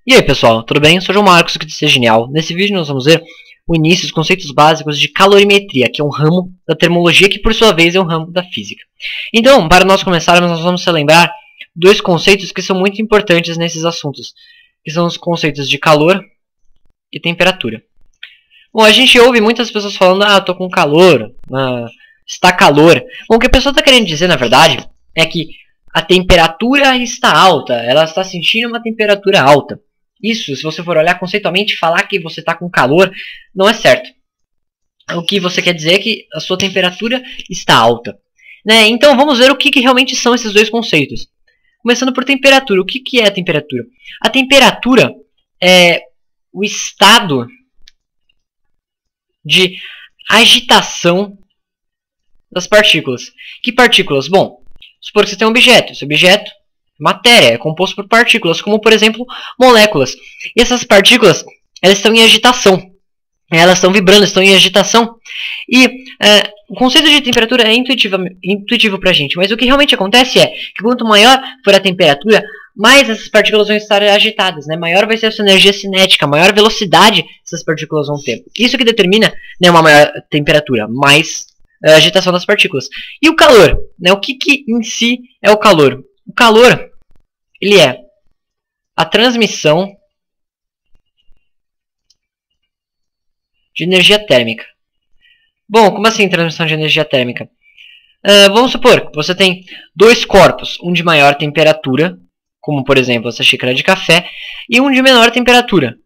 E aí pessoal, tudo bem? Eu sou o João Marcos, aqui do Ser Genial. Nesse vídeo nós vamos ver o início dos conceitos básicos de calorimetria, que é um ramo da termologia que por sua vez é um ramo da física. Então, para nós começarmos, nós vamos relembrar dois conceitos que são muito importantes nesses assuntos, que são os conceitos de calor e temperatura. Bom, a gente ouve muitas pessoas falando, tô com calor, está calor. Bom, o que a pessoa está querendo dizer, na verdade, é que a temperatura está alta, ela está sentindo uma temperatura alta. Isso, se você for olhar conceitualmente, falar que você está com calor, não é certo. O que você quer dizer é que a sua temperatura está alta. Né? Então vamos ver o que realmente são esses dois conceitos. Começando por temperatura. O que é a temperatura? A temperatura é o estado de agitação das partículas. Que partículas? Bom, supor que você tem um objeto. Esse objeto, matéria, é composto por partículas, como por exemplo moléculas. E essas partículas, elas estão em agitação. Elas estão vibrando, estão em agitação. E o conceito de temperatura é intuitivo para a gente. Mas o que realmente acontece é que quanto maior for a temperatura, mais essas partículas vão estar agitadas. Né? Maior vai ser a sua energia cinética, maior velocidade essas partículas vão ter. Isso que determina, né, uma maior temperatura, mais agitação das partículas. E o calor? Né? O que em si é o calor? O calor, ele é a transmissão de energia térmica. Bom, como assim transmissão de energia térmica? Vamos supor que você tem dois corpos, um de maior temperatura, como por exemplo essa xícara de café, e um de menor temperatura,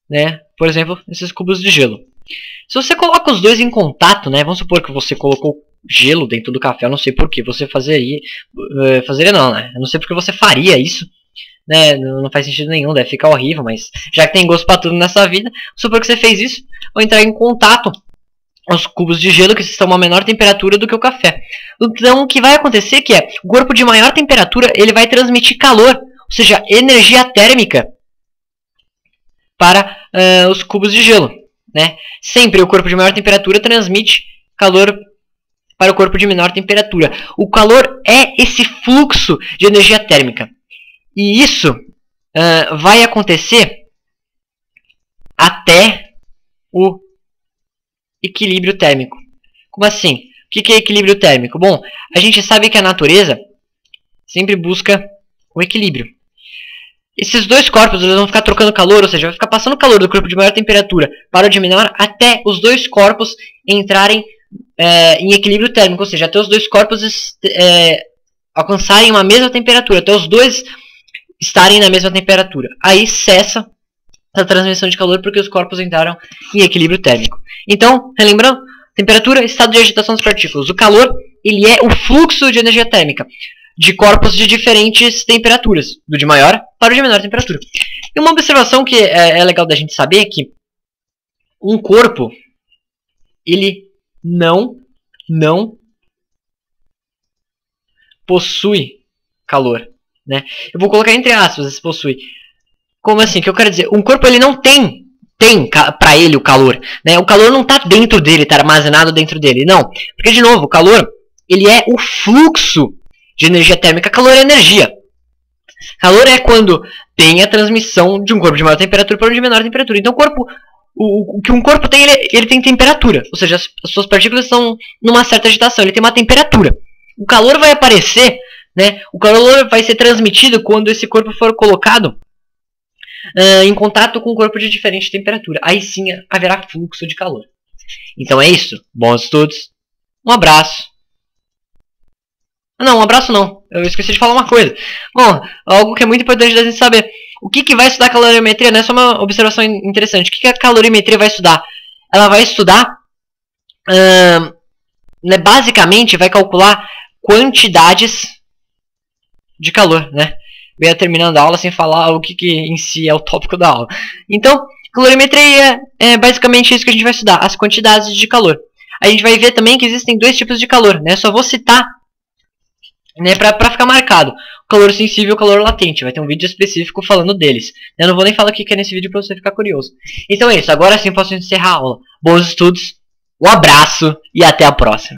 né? Por exemplo, esses cubos de gelo. Se você coloca os dois em contato, né? Vamos supor que você colocou gelo dentro do café, eu não sei por que você fazeria não, né? Eu não sei porque você faria isso, né? Não faz sentido nenhum, deve ficar horrível, mas já que tem gosto pra tudo nessa vida, supor que você fez isso, vou entrar em contato os cubos de gelo que estão a uma menor temperatura do que o café. Então o que vai acontecer é que o corpo de maior temperatura, ele vai transmitir calor, ou seja, energia térmica para os cubos de gelo, né? Sempre o corpo de maior temperatura transmite calor para o corpo de menor temperatura. O calor é esse fluxo de energia térmica. E isso vai acontecer até o equilíbrio térmico. Como assim? O que é equilíbrio térmico? Bom, a gente sabe que a natureza sempre busca o equilíbrio. Esses dois corpos eles vão ficar trocando calor, ou seja, vai ficar passando calor do corpo de maior temperatura para o de menor até os dois corpos entrarem em equilíbrio térmico, ou seja, até os dois corpos alcançarem uma mesma temperatura, até os dois estarem na mesma temperatura. Aí cessa a transmissão de calor porque os corpos entraram em equilíbrio térmico. Então, relembrando, temperatura, estado de agitação das partículas. O calor, ele é o fluxo de energia térmica de corpos de diferentes temperaturas, do de maior para o de menor temperatura. E uma observação que é legal da gente saber é que um corpo, ele não possui calor, né? Eu vou colocar entre aspas esse possui. Como assim? O que eu quero dizer? Um corpo ele não tem para ele o calor, né? O calor não está dentro dele, está armazenado dentro dele, não. Porque de novo, o calor ele é o fluxo de energia térmica. Calor é energia. Calor é quando tem a transmissão de um corpo de maior temperatura para um de menor temperatura. Então o que um corpo tem, ele tem temperatura. Ou seja, as suas partículas estão numa certa agitação. Ele tem uma temperatura. O calor vai aparecer, né? O calor vai ser transmitido quando esse corpo for colocado em contato com um corpo de diferente temperatura. Aí sim haverá fluxo de calor. Então é isso. Bons estudos. Um abraço. Não, um abraço não. Eu esqueci de falar uma coisa. Bom, algo que é muito importante da gente saber. O que vai estudar calorimetria? Não é só uma observação interessante. O que a calorimetria vai estudar? Ela vai estudar, né, basicamente, vai calcular quantidades de calor, né? Eu ia terminando a aula sem falar o que em si é o tópico da aula. Então, calorimetria é basicamente isso que a gente vai estudar, as quantidades de calor. A gente vai ver também que existem dois tipos de calor, né? Só vou citar, né, para ficar marcado. O calor sensível e o calor latente. Vai ter um vídeo específico falando deles. Eu não vou nem falar o que é nesse vídeo para você ficar curioso. Então é isso, agora sim posso encerrar a aula. Bons estudos, um abraço e até a próxima.